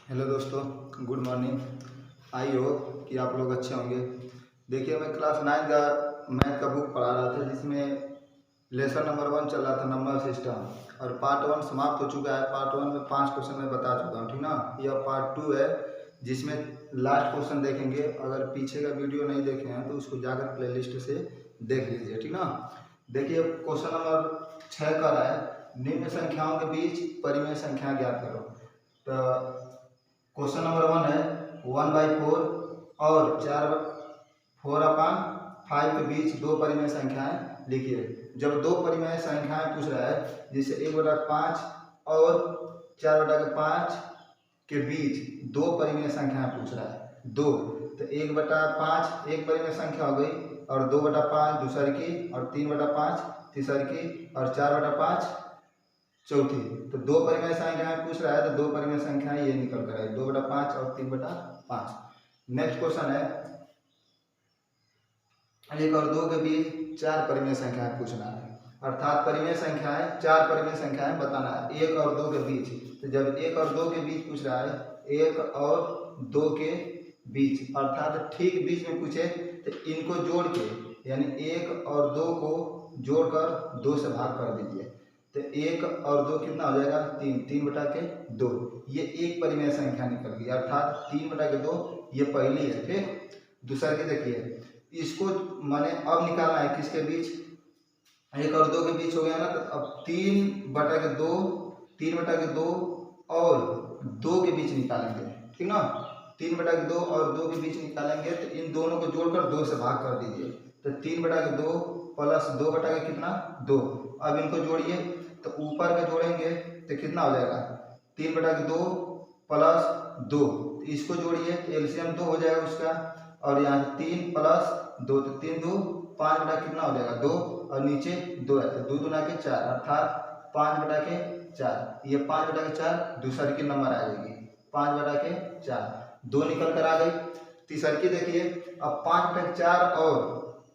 Hello दोस्तों, good morning. आई हो कि आप लोग अच्छे होंगे। देखिए, मैं क्लास 9 का मैथ का बुक पढ़ा रहा था, जिसमें लेसन नंबर 1 चल रहा था, नंबर सिस्टम। और पार्ट 1 समाप्त हो चुका है। पार्ट 1 में 5 क्वेश्चन मैं बता चुका हूँ, ठीक ना। यह पार्ट 2 है, जिसमें लास्ट क्वेश्चन देखेंगे। अगर पीछे का वीडियो नहीं देखे हैं तो उसको जाकर प्लेलिस्ट से देख लीजिए, ठीक ना। देखिए, क्वेश्चन नंबर 6 का है, निम्न संख्याओं के बीच परिमेय संख्या ज्ञात करो। तो क्वेश्चन नंबर 1 है 1/4 और 4/5 के बीच दो परिमेय संख्याएं लिखिए। जब दो परिमेय संख्याएं पूछ रहा है, जिसे 1/5 और 4/5 के बीच दो परिमेय संख्याएं पूछ रहा है, दो। तो 1/5 एक परिमेय संख्या हो गई, और 2/5 दूसरी की, और 3/5 तीसरी की, और 4/5 चौथी। तो दो परिमेय संख्याएं पूछ रहा है, तो दो परिमेय संख्याएं ये निकल कर आई, 2/5 और 3/5। नेक्स्ट क्वेश्चन है 1 और 2 के बीच चार परिमेय संख्याएं पूछना है। अर्थात परिमेय संख्याएं, चार परिमेय संख्याएं बताना है 1 और 2 के बीच। तो जब 1 और 2 के बीच पूछ रहा है, 1 और 2 के बीच, अर्थात ठीक बीच में पूछे, तो इनको जोड़ के, यानी 1 और 2 को जोड़कर 2 से भाग कर दीजिए। तो 1 और 2 कितना हो जाएगा, 3। 3/2, ये एक परिमेय संख्या निकल गई। अर्थात 3/2 ये पहली है। फिर दूसरा के देखिए, इसको माने अब निकालना है किसके बीच, 1 और 2 के बीच हो गया ना। तो अब 3/2, 3/2 और 2 के बीच निकालेंगे, ठीक ना। 3/2 और 2 के बीच निकालेंगे, तो इन दोनों को जोड़कर 2 से भाग कर दीजिए। तो 3/2 प्लस 2 कितना, 2। अब इनको जोड़िए, तो ऊपर के जोड़ेंगे तो कितना हो जाएगा, 3/2 प्लस 2। इसको जोड़िए तो एलसीएम 2 हो जाएगा उसका। और यहाँ 3 प्लस 2, तो 3 2 5 कितना हो जाएगा, 2। और नीचे 2 है, तो 2 दूना के 4, अर्थात 5/4। ये 5/4 दूसरी की नंबर आ जाएगी, 5/4, 2 निकल कर आ गई। तीसरी की देखिए, अब 5/4 और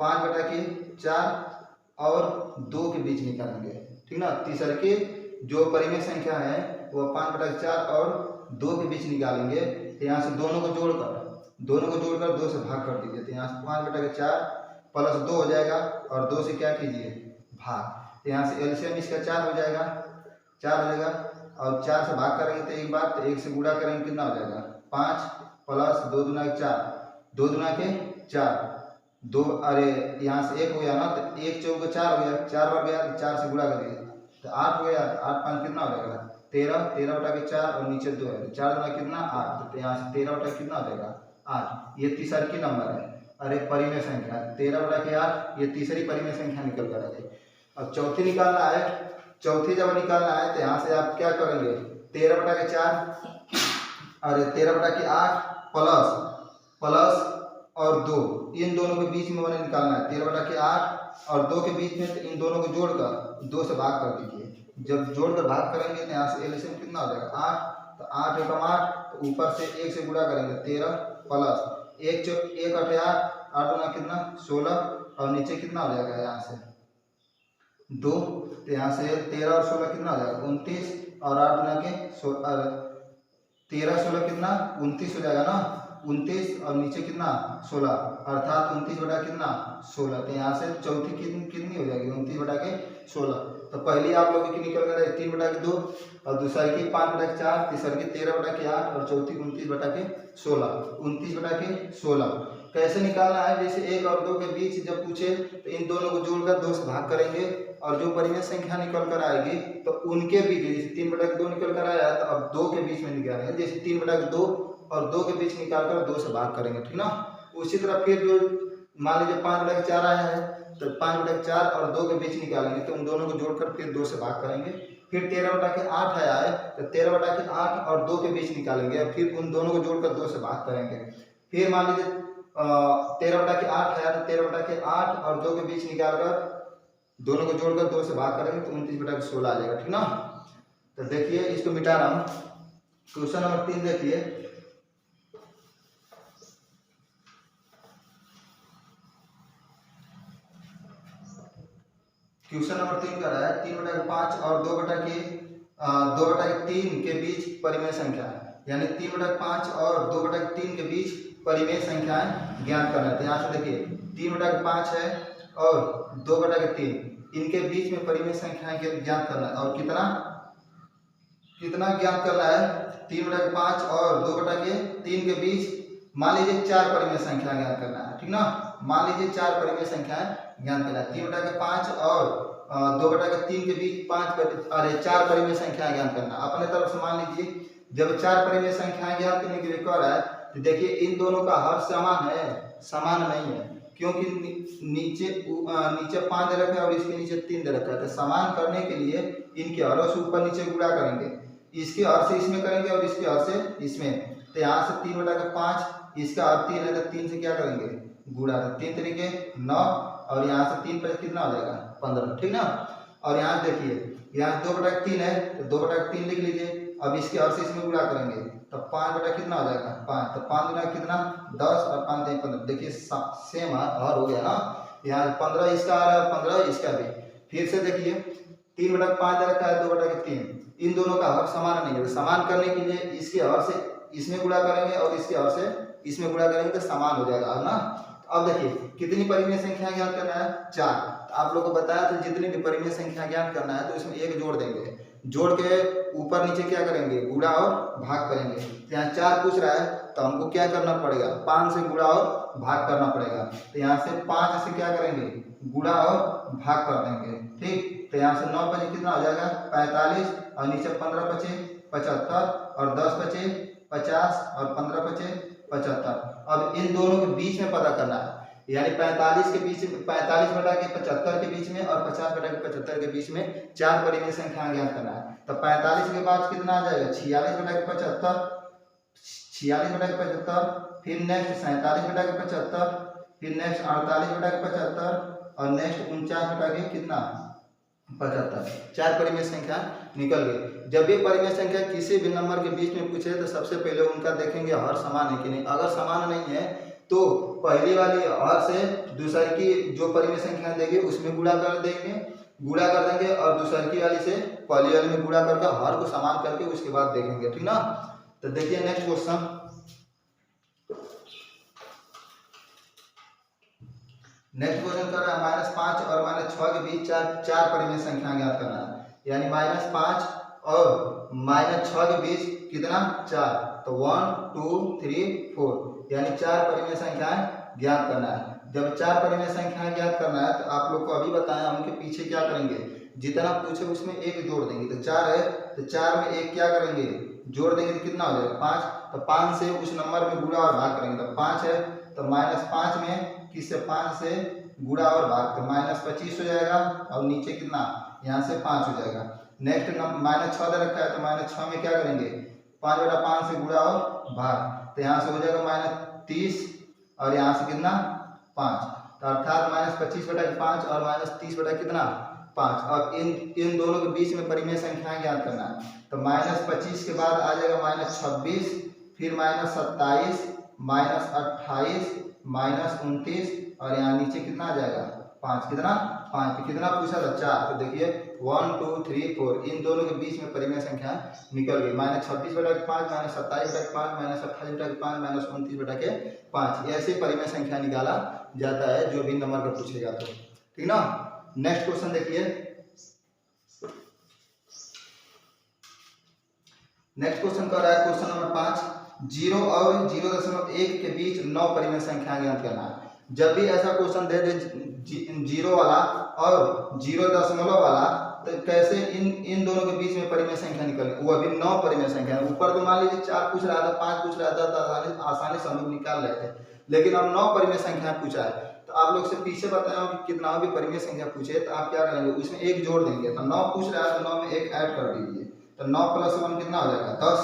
5/4 और 2 के बीच निकालेंगे, ठीक ना। तीसरी की जो परिमेय संख्या है वो 5/4 और 2 के बीच निकालेंगे। तो यहाँ से दोनों को जोड़कर 2 से भाग कर दीजिए। तो यहाँ से 5/4 प्लस 2 हो जाएगा, और 2 से क्या कीजिए, भाग। तो यहाँ से एलसीएम इसका 4 हो जाएगा, 4 हो जाएगा। और 4 से भाग करेंगे तो एक बार, तो 1 से गुणा करेंगे कितना हो जाएगा, 5 प्लस 2 दूना 4, 2 दूना के 4, 2। अरे यहाँ से 1 हो गया ना, तो 1 चौके 4 हो गया, 4 बार गया, तो 4 से गुणा करिए तो 8 हो गया। 8 5 कितना हो जाएगा, 13। 13/4 और नीचे 2 है, तो 4 दूना कितना, 8। तो यहाँ से 13 कितना हो जाएगा, 8। ये तीसरी की नंबर है, अरे परिमेय संख्या 13/8, ये तीसरी परिमेय संख्या निकल कर आ गई। अब चौथी निकालना है। चौथी जब निकालना है, तो यहाँ से आप क्या करेंगे, 13/4, अरे 13/8 प्लस और 2, इन दोनों के बीच में मैंने निकालना है 13/8 और 2 के बीच में। तो इन दोनों को जोड़कर 2 से भाग कर दीजिए। जब जोड़कर भाग करेंगे तो यहाँ से एलसीएम कितना हो जाएगा, 8। तो 8 एकम 8, तो ऊपर से 1 से गुणा करेंगे, 13 प्लस 1 8 8, 8 दूना कितना, 16। और नीचे कितना हो जाएगा, यहाँ से 2। तो यहाँ से 13 और 16 कितना हो जाएगा, 29। और 8 दूना के 13 16 कितना, 29 हो जाएगा ना, 29। और नीचे कितना, 16, अर्थात 29/16। तो यहाँ से चौथी कितनी हो जाएगी, 29/16। तो पहली आप लोगों की निकल कर 3/2, और दूसरी की 5/4, तीसरी की 13/8, और चौथी 29/16। 29/16 कैसे निकालना है, जैसे 1 और 2 के बीच जब पूछे, तो इन दोनों को जोड़कर 2 से भाग करेंगे, और जो परिमेय संख्या निकल कर आएगी तो उनके बीच, जैसे 3/2 निकल कर आया, तो अब 2 के बीच में निकालेंगे। जैसे 3/2 और 2 के बीच निकालकर 2 से भाग करेंगे, ठीक ना। उसी तरह फिर जो मान लीजिए 5/4 आया है, तो 5/4 और 2 के बीच निकालेंगे, तो उन दोनों को जोड़कर फिर 2 से भाग करेंगे। फिर 13/8 आया है, तो 13/8 और 2 के बीच निकालेंगे, और फिर उन दोनों को जोड़कर 2 से भाग करेंगे। फिर मान लीजिए 13/8 है, तो 13/8 और 2 के बीच निकालकर दोनों को जोड़कर 2 से भाग करेंगे, तो 29/16 आ जाएगा, ठीक ना। तो देखिए, इसको मिटा रहा हूँ। क्वेश्चन नंबर 3 देखिए, क्वेश्चन नंबर 3 कर रहा है 3/5 और 2/3 के बीच परिमेय संख्या है। यानी 3/5 और 2/3 के बीच परिमेय संख्याएं ज्ञात करना है। तो यहाँ से देखिए 3/5 है और 2/3, इनके बीच में परिमेय संख्याएं ज्ञात करना है। और कितना कितना ज्ञात करना है? 3/5 और 2/3 के बीच मान लीजिए 4 परिमेय संख्या ज्ञात करना है, ठीक ना। मान लीजिए 4 परिमेय संख्याएं ज्ञात करना है। 3/5 और 2/3 के बीच 4 परिमेय संख्या ज्ञात करना। अपने तरफ से मान लीजिए जब 4 परिमेय संख्याएं ज्ञात करने के लिए कह रहा है तो देखिए इन दोनों का हर समान है, समान नहीं है, क्योंकि नीचे 5 दे रखा है और इसके नीचे 3 दे रखा है। तो समान करने के लिए इनके हरों से ऊपर नीचे गुणा करेंगे, इसके हर से इसमें करेंगे और इसके हर से इसमें। तो यहाँ से 3/5, इसका हर 3 है तो 3 से क्या करेंगे? गुणा। तो 3 तरीके 9 और यहाँ से 3 पर कितना हो जाएगा? 15, ठीक ना। और यहाँ देखिए यहाँ 2/3 है तो 2/3 लिख लीजिए। अब इसके हर से इसमें गुणा करेंगे तो 5 कितना हो जाएगा? 5। तो 5 गुना कितना? 10 और 5 3 15। देखिए सेम हर हो गया ना। यहाँ 15 इसका आ रहा है, 15 इसका भी। फिर से देखिए 3/5 दे रखा है, 2/3, इन दोनों का हर समान नहीं है। समान करने के लिए इसके हर से इसमें गुणा करेंगे और इसके हर से इसमें गुणा करेंगे तो समान हो जाएगा ना। अब देखिए कितनी परिमेय संख्या ज्ञात करना है? 4। तो आप लोगों को बताया था जितनी भी परिमेय संख्या ज्ञात करना है तो इसमें एक जोड़ देंगे, जोड़ के ऊपर नीचे क्या करेंगे? गुणा और भाग करेंगे। तो यहाँ 4 पूछ रहा है तो हमको क्या करना पड़ेगा? 5 से गुणा और भाग करना पड़ेगा। तो यहाँ से 5 से क्या करेंगे? गुणा और भाग कर देंगे, ठीक। तो यहाँ से 9 बचे कितना हो जाएगा? 45 और नीचे 15 बचे 75 और 10 बचे 50 और 15 बचे 75। अब इन दोनों के बीच में पता करना है, यानी 45 के बीच 45/75 के बीच में और 50/75 के बीच में 4 परिमेय संख्या ज्ञात करना है। तो 45 के बाद कितना आ जाएगा? 46/75, 46/75, फिर नेक्स्ट 47/75, फिर नेक्स्ट 48/75 और नेक्स्ट 49/75। 4 परिमेय संख्या निकल गई। जब ये परिमेय संख्या किसी भी नंबर के बीच में पूछे तो सबसे पहले उनका देखेंगे हर समान है कि नहीं। अगर समान नहीं है तो पहली वाली हर से दूसरी की जो परिमेय संख्या देंगे उसमें गुणा कर देंगे और दूसरी वाली से पहली वाली में गुणा करके हर को समान करके उसके बाद देखेंगे, ठीक ना। तो देखिए नेक्स्ट क्वेश्चन। नेक्स्ट क्वेश्चन कर रहा है -5 और -6 के बीच 4 परिमेय संख्या ज्ञात करना है। यानी -5 और -6 के बीच कितना? 4। तो 1 2 3 4 यानी 4 परिमेय संख्याएं ज्ञात करना है। जब 4 परिमेय संख्याएं ज्ञात करना है तो आप लोग को अभी बताया उनके पीछे क्या करेंगे? जितना पूछे उसमें एक जोड़ देंगे। तो 4 है तो 4 में एक क्या करेंगे? जोड़ देंगे तो कितना हो जाएगा? 5। तो 5 से उस नंबर में गुणा और भाग करेंगे। तो 5 है तो -5 में किससे? 5 से गुणा और भाग, तो -25 हो जाएगा और नीचे कितना? यहाँ से 5 हो जाएगा। नेक्स्ट -6 दे रखा है तो -6 में क्या करेंगे? 5/5 से गुणा और भाग, तो यहाँ से हो जाएगा -30 और यहाँ से कितना? 5। तो अर्थात -25/5 और -30/5। अब इन दोनों के बीच में परिमेय संख्या ज्ञात करना है। तो -25 के बाद आ जाएगा -26, फिर -27, -28, -29 और यहाँ नीचे कितना आ जाएगा? 5। कितना? 5। तो कितना पूछा था? 4। तो देखिए 1 2 3 4 इन दोनों के बीच में परिमेय संख्या निकल गई। -26/5, -27/5, -28/5, -29/5। ऐसे परिमेय संख्या निकाला जाता है जो भी नंबर का पूछेगा तो, ठीक ना। नेक्स्ट क्वेश्चन देखिए। नेक्स्ट क्वेश्चन कर रहा है क्वेश्चन नंबर 5, 0 और 0.1 के बीच 9 परिमेय संख्या ज्ञात करना है। जब भी ऐसा क्वेश्चन दे 0 वाला और 0.0 वाला तो कैसे इन दोनों के बीच में परिमेय संख्या निकले, वो अभी 9 परिमेय संख्या है। ऊपर तो मान लीजिए 4 पूछ रहा था, 5 पूछ रहा था तो आसानी से हम लोग निकाल रहे थे, लेकिन अब 9 परिमेय संख्या पूछा है। तो आप लोग से पीछे बताया कि कितना भी परिमेय संख्या पूछे तो आप क्या करेंगे? उसमें एक जोड़ देंगे। तो 9 पूछ रहा है तो 9 में एक ऐड कर दीजिए। तो 9 + 1 कितना हो जाएगा? 10।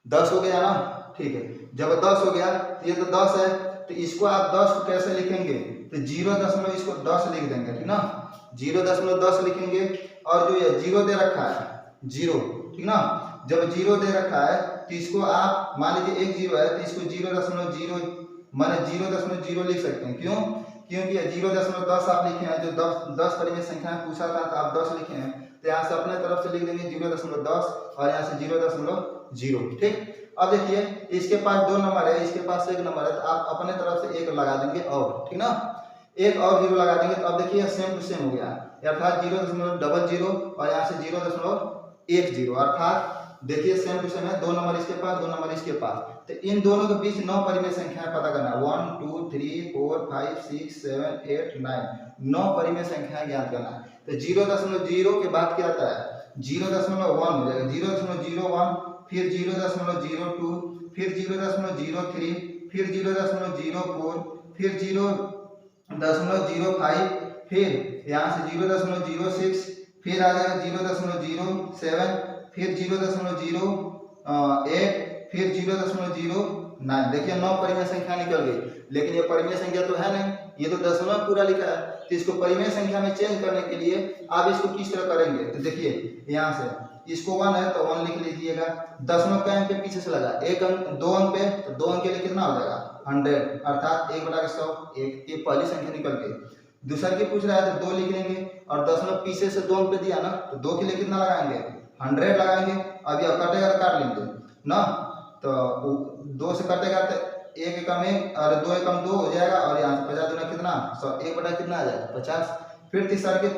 10 हो गया ना, ठीक है। जब 10 हो गया तो ये तो 10 है, तो इसको आप 10 को कैसे लिखेंगे? तो 0. इसको 10 लिख देंगे, ठीक ना। 0.10 लिखेंगे और जो ये 0 दे रखा है 0, ठीक ना। जब 0 दे रखा है तो इसको आप मान लीजिए एक 0 है तो इसको 0.0 माने 0.0 लिख सकते हैं। क्यों? क्योंकि 0.10 आप लिखे हैं, जो 10 परिमेय संख्या पूछा था तो आप 10 लिखे हैं, तो तो यहाँ से अपने तरफ से लिख देंगे 0.10 और यहाँ से 0.0। ठीक, अब देखिए इसके पास 2 नंबर है, इसके पास 1 नंबर है, तो आप अपने तरफ से 1 लगा देंगे और, ठीक ना, 1 और 0 लगा देंगे। तो अब देखिए सेम टू सेम हो गया, अर्थात 0.00 और यहाँ से 0.10, अर्थात देखिए सेम टू सेम है, 2 नंबर इसके पास 2 नंबर इसके पास। तो इन दोनों के बीच 9 परिमेय संख्याएं पता करना है, 1 2 3 4 5 6 7 8 9, 9 परिमेय संख्याएं ज्ञात करना है। तो 0.0 के बाद क्या आता है, 0.1 हो जाएगा, 0.01, फिर 0.02, फिर 0.03, फिर 0.04, फिर 0.05, फिर यहाँ से 0.06, फिर आ जाएगा 0.07, फिर 0.08, फिर 0.09। देखिए 9 परिमेय संख्या निकल गई, लेकिन ये परिमेय संख्या तो है नहीं, ये तो दशमलव पूरा लिखा है। तो इसको परिमेय संख्या में चेंज करने के लिए आप इसको किस तरह करेंगे, तो देखिए यहाँ से इसको 1 है तो 1 लिख लीजिएगा, दशमलव के अंक पे पीछे से लगा, 1 अंक 2 अंक पे, तो 2 अंक के लिए कितना हो जाएगा 100, अर्थात 1/100, ये पहली संख्या निकल गई। दूसरा की पूछ रहा है तो 2 लिख लेंगे, और दशमलव पीछे से 2 अंक पे दिया ना, तो 2 के लिए कितना लगाएंगे 100 लगाएंगे। अब यह कटेगा तो काट लेंगे ना, तो 2 से कटेगा तो 1 एकम 1 और 2 एकम 2 हो जाएगा, और यहाँ से 50 दूना कितना 100, 1 कितना आ जाएगा 50। फिर तीसरा के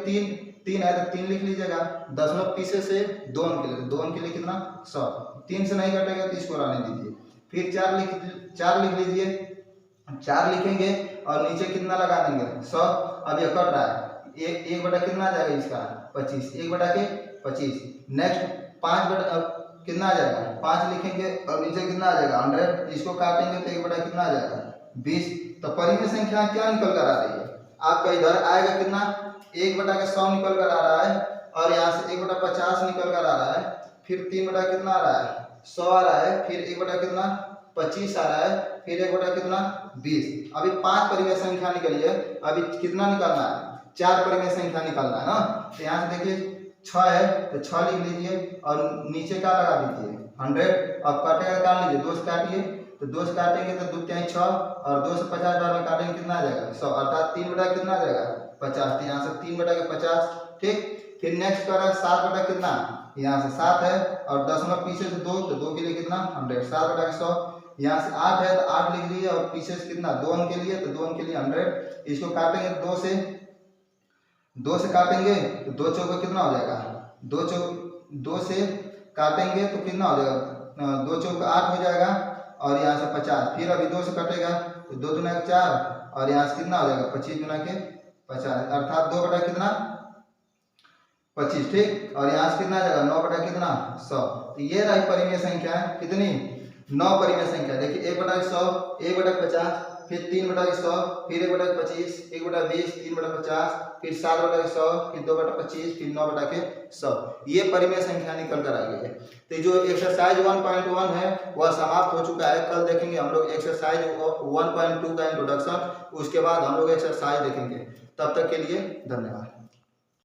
3 है तो 3 लिख लीजिएगा, दशमलव पीछे से 2 अंक के लिए, 2 अंक के लिए कितना 100, 3 से नहीं कटेगा तो इसको रहने दीजिए। फिर 4 लिख लीजिए, 4 लिखेंगे और नीचे कितना लगा देंगे 100। अब यह कट रहा है, 1 बटा कितना आ जाएगा इसका 25, 1 बटा के 25। नेक्स्ट 5 बटा कितना आ जाएगा 5 लिखेंगे और नीचे कितना आ जाएगा 100, इसको काटेंगे तो 1 बटा कितना आ जाएगा 20। तो परिमेय संख्या क्या निकल कर आ रही है आपका, इधर आएगा कितना 1 बटा के 100 निकल कर आ रहा है, और यहाँ से 1 बटा 50 निकल कर आ रहा है, फिर 3 बटा कितना आ रहा है 100 आ रहा है, फिर 1 बटा कितना 25 आ रहा है, फिर 1 बटा कितना 20। अभी 5 परिमेय संख्या निकली है, अभी कितना निकालना है 4 परिमेय संख्या निकालना है ना। तो यहाँ से देखिए 6 है तो 6 लिख लीजिए और नीचे क्या लगा दीजिए 100। अब काटेगा काट लीजिए, 2 से काटिए, तो 2 से काटेंगे तो 2 तिहाई 6, और 2 से 50 बार में काटेंगे कितना आ जाएगा 100, अर्थात 3 बटा कितना आ जाएगा 50। तो यहाँ से 3 बटा के 50। ठीक, फिर नेक्स्ट कर रहा है 7 बटा कितना, यहाँ से 7 है और दशमलव पीछे से 2, तो 2 के लिए कितना 100, 7 बटा के 100। यहाँ से 8 है तो 8 लिख लीजिए और पीछे से कितना 2 अंक के लिए, तो 2 अंक के लिए 100। इसको काटेंगे 2 से काटेंगे तो 2 चौका कितना हो जाएगा 2 से काटेंगे तो कितना हो जाएगा 2 चौका 8 हो जाएगा, और यहाँ से 50। फिर अभी 2 से कटेगा तो 2 दूना 4, और यहाँ से कितना हो जाएगा 25 गुना के 50, अर्थात 2 बटा कितना 25। ठीक, और यहाँ से कितना आ जाएगा 9 बटा कितना 100। तो ये रही परिमेय संख्या कितनी 9 परिमेय संख्या। देखिए 1 बटा 100, 1 बटा 50, फिर 3 बटा 100, फिर 1 बटा 25, 1 बटा 20, 3 बटा 50, फिर 7 बटा 100, फिर 2 बटा 25, फिर 9 बटा के 100। ये परिमेय संख्या निकल कर आ गई है। तो जो एक्सरसाइज 1.1 है वह समाप्त हो चुका है। कल देखेंगे हम लोग एक्सरसाइज 1.2 का इंट्रोडक्शन, उसके बाद हम लोग एक्सरसाइज देखेंगे। तब तक के लिए धन्यवाद।